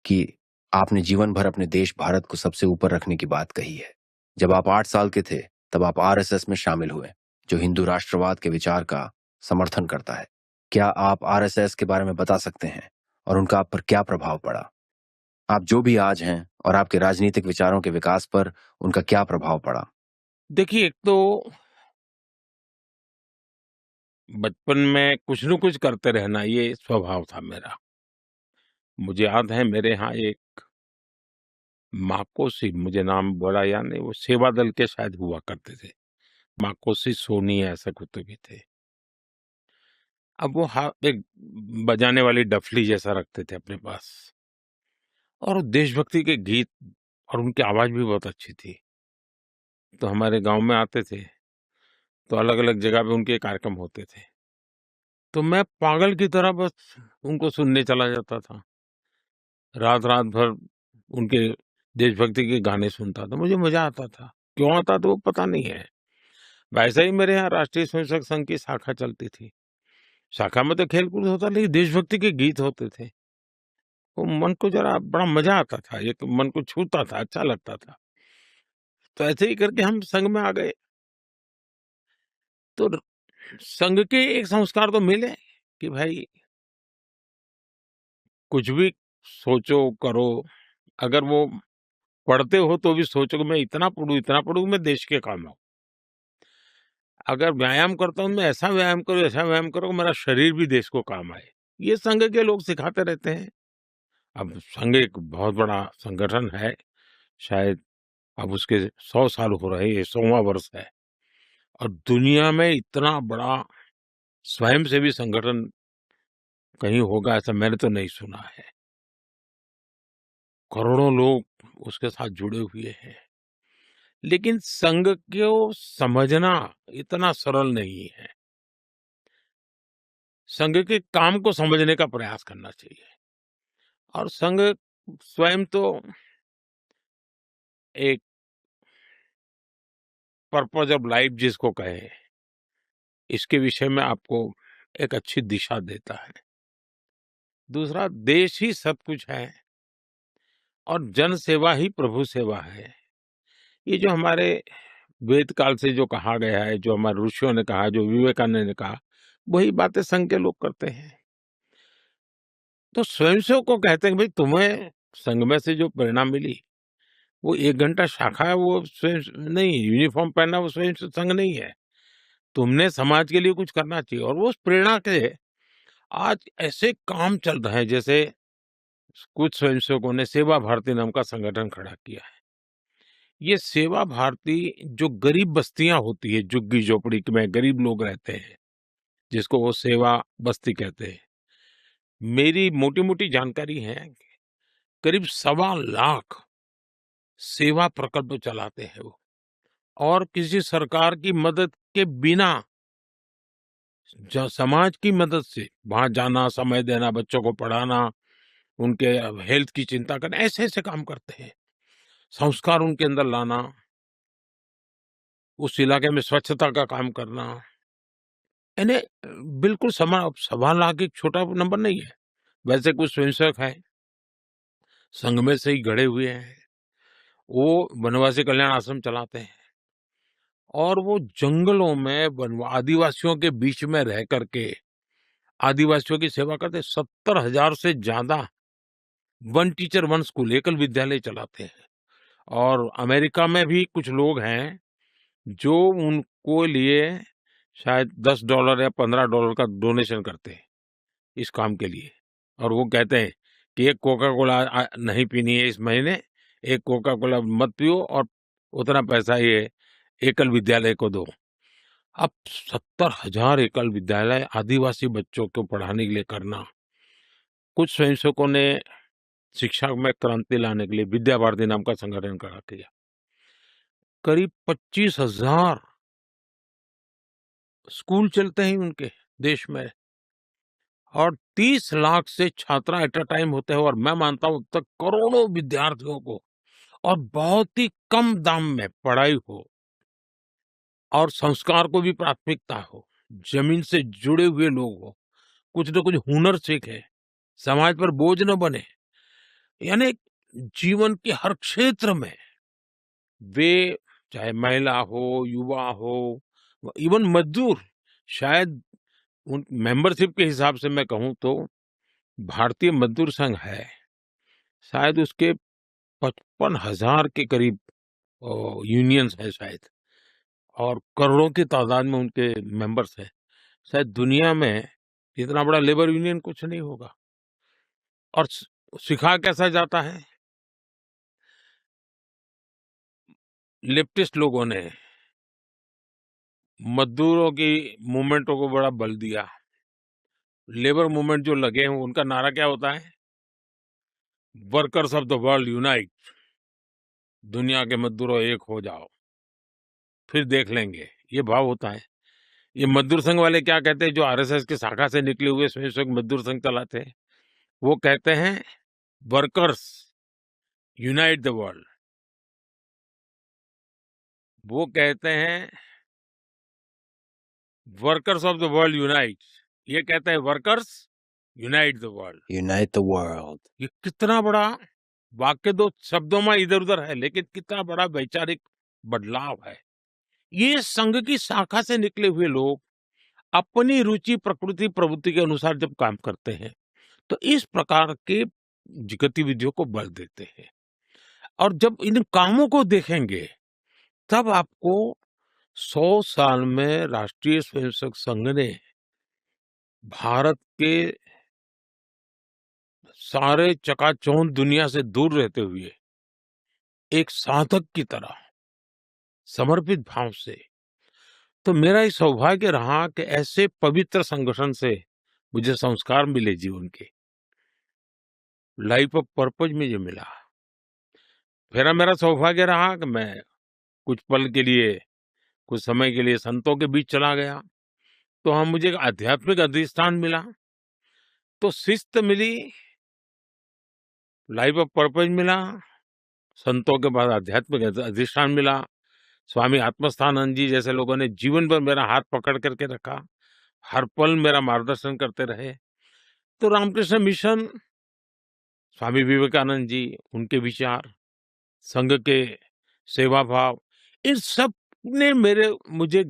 कि आपने जीवन भर अपने देश भारत को सबसे ऊपर रखने की बात कही है। जब आप 8 साल के थे, तब आप आरएसएस में शामिल हुए, जो हिंदू राष्ट्रवाद के विचार का समर्थन करता है। क्या आप आरएसएस के बारे में बता सकते हैं और उनका आप पर क्या प्रभाव पड़ा? आप जो भी आज हैं और आपके राजनीतिक विचारों के विकास पर उनका क्या प्रभाव पड़ा? देखिए, एक तो बचपन में कुछ न कुछ करते रहना ये स्वभाव था मेरा। मुझे याद है मेरे यहाँ एक माकोसी, मुझे नाम बड़ा याद नहीं, वो सेवा दल के शायद हुआ करते थे। माकोसी सोनी ऐसे कुछ तो भी थे। अब वो एक बजाने वाली डफली जैसा रखते थे अपने पास और वो देशभक्ति के गीत और उनकी आवाज़ भी बहुत अच्छी थी। तो हमारे गाँव में आते थे, तो अलग-अलग जगह पे उनके कार्यक्रम होते थे। तो मैं पागल की तरह बस उनको सुनने चला जाता था। रात-रात भर उनके देशभक्ति के गाने सुनता था, मुझे मज़ा आता था। क्यों आता था वो पता नहीं है। वैसे ही मेरे यहाँ राष्ट्रीय स्वयंसेवक संघ की शाखा चलती थी। शाखा में तो खेल-कूद होता लेकिन देशभक्ति के गीत होते थे। वो मन को ज़रा बड़ा मज़ा आता था, एक मन को छूता था, अच्छा लगता था। तो ऐसे ही करके हम संघ में आ गए। तो र संघ के एक संस्कार तो मिले कि भाई कुछ भी सोचो, करो, अगर वो पढ़ते हो तो भी सोचो कि मैं इतना पढूँ मैं देश के काम आऊँ। अगर व्यायाम करता हूँ, मैं ऐसा व्यायाम करो कि मेरा शरीर भी देश को काम आए। ये संघ के लोग सिखाते रहते हैं। अब संघ एक बहुत बड़ा संगठन है, शायद अब उसके 100 साल हो रहे हैं, ये 100वाँ वर्ष है और दुनिया में इतना बड़ा स्वयंसेवी संगठन कहीं होगा ऐसा मैंने तो नहीं सुना है। करोड़ों लोग उसके साथ जुड़े हुए हैं। लेकिन संघ को समझना इतना सरल नहीं है। संघ के काम को समझने का प्रयास करना चाहिए और संघ स्वयं तो एक पर्पज ऑफ लाइफ जिसको कहे, इसके विषय में आपको एक अच्छी दिशा देता है। दूसरा, देश ही सब कुछ है और जन सेवा ही प्रभु सेवा है। ये जो हमारे वेद काल से जो कहा गया है, जो हमारे ऋषियों ने कहा, जो विवेकानंद ने कहा, वही बातें संघ के लोग करते हैं। तो स्वयंसेवक को कहते हैं कि भाई तुम्हें संघ में से जो प्रेरणा मिली, वो 1 घंटा शाखा है, वो स्वयं नहीं, यूनिफ़ॉर्म पहनना वो स्वयं संघ नहीं है। तुमने समाज के लिए कुछ करना चाहिए और वो उस प्रेरणा के आज ऐसे काम चल रहे हैं, जैसे कुछ स्वयंसेवकों ने सेवा भारती नाम का संगठन खड़ा किया है। ये सेवा भारती जो गरीब बस्तियां होती है, झुग्गी-झोपड़ी में गरीब लोग रहते हैं, जिसको वो सेवा बस्ती कहते हैं। मेरी मोटी-मोटी जानकारी है, करीब 1.25 लाख सेवा प्रकल्प चलाते हैं वो और किसी सरकार की मदद के बिना समाज की मदद से वहां जाना, समय देना, बच्चों को पढ़ाना, उनके हेल्थ की चिंता करना, ऐसे ऐसे काम करते हैं। संस्कार उनके अंदर लाना, उस इलाके में स्वच्छता का काम करना, यानी बिल्कुल 1.25 लाख एक छोटा नंबर नहीं है। वैसे कुछ स्वयंसेवक हैं, संघ में से ही गढ़े हुए हैं, वो वनवासी कल्याण आश्रम चलाते हैं और वो जंगलों में आदिवासियों के बीच में रह करके आदिवासियों की सेवा करते। 70,000 से ज्यादा वन टीचर वन स्कूल एकल विद्यालय चलाते हैं और अमेरिका में भी कुछ लोग हैं जो उनको लिए शायद $10 या $15 का डोनेशन करते हैं इस काम के लिए और वो कहते हैं कि एक कोका कोला नहीं पीनी है इस महीने, एक कोका कोला मत पियो और उतना पैसा ये एकल विद्यालय को दो। अब 70,000 एकल विद्यालय आदिवासी बच्चों को पढ़ाने के लिए करना, कुछ स्वयंसेवकों ने शिक्षा में क्रांति लाने के लिए विद्या भारती नाम का संगठन खड़ा किया। करीब 25,000 स्कूल चलते हैं उनके देश में और 30 लाख से छात्रा एट अ टाइम होते हैं और मैं मानता हूं तक करोड़ों विद्यार्थियों को और बहुत ही कम दाम में पढ़ाई हो और संस्कार को भी प्राथमिकता हो, जमीन से जुड़े हुए लोग हो, कुछ न कुछ हुनर सीखे, समाज पर बोझ न बने। यानी जीवन के हर क्षेत्र में वे, चाहे महिला हो, युवा हो, इवन मजदूर, शायद उन मेंबरशिप के हिसाब से मैं कहूँ तो भारतीय मजदूर संघ है, शायद उसके 55,000 के करीब यूनियंस है शायद, और करोड़ों की तादाद में उनके मेंबर्स हैं। शायद दुनिया में इतना बड़ा लेबर यूनियन कुछ नहीं होगा। और सिखा कैसा जाता है? लेफ्टिस्ट लोगों ने मजदूरों की मूवमेंटों को बड़ा बल दिया। लेबर मूवमेंट जो लगे हैं उनका नारा क्या होता है? Workers of the world unite. दुनिया के मजदूरों एक हो जाओ, फिर देख लेंगे, ये भाव होता है। ये मजदूर संघ वाले क्या कहते हैं, जो आरएसएस की शाखा से निकले हुए स्वयं सेवक मजदूर संघ चलाते हैं, वो कहते हैं वर्कर्स यूनाइट द वर्ल्ड। वो कहते हैं workers of the world unite, ये कहते हैं workers unite the world. Unite the world. ये कितना बड़ा वाक्य, दो शब्दों में इधर उधर है, लेकिन कितना बड़ा वैचारिक बदलाव है। ये संघ की शाखा से निकले हुए लोग अपनी रुचि, प्रकृति, प्रवृत्ति के अनुसार जब काम करते हैं तो इस प्रकार के गतिविधियों को बल देते हैं। और जब इन कामों को देखेंगे तब आपको 100 साल में राष्ट्रीय स्वयंसेवक संघ ने भारत के सारे चकाचौंध दुनिया से दूर रहते हुए एक साधक की तरह समर्पित भाव से, तो मेरा ये सौभाग्य रहा कि ऐसे पवित्र संगठन से मुझे संस्कार मिले जीवन के, लाइफ ऑफ पर्पज में जो मिला। फिर मेरा सौभाग्य रहा कि मैं कुछ पल के लिए, कुछ समय के लिए संतों के बीच चला गया, तो हम मुझे एक आध्यात्मिक अधिष्ठान मिला, तो शिस्त मिली, लाइफ ऑफ पर्पज मिला, संतों के बाद आध्यात्मिक अधिष्ठान मिला। स्वामी आत्मस्थानंद जी जैसे लोगों ने जीवन भर मेरा हाथ पकड़ करके रखा, हर पल मेरा मार्गदर्शन करते रहे। तो रामकृष्ण मिशन, स्वामी विवेकानंद जी, उनके विचार, संघ के सेवा भाव, इन सब ने मुझे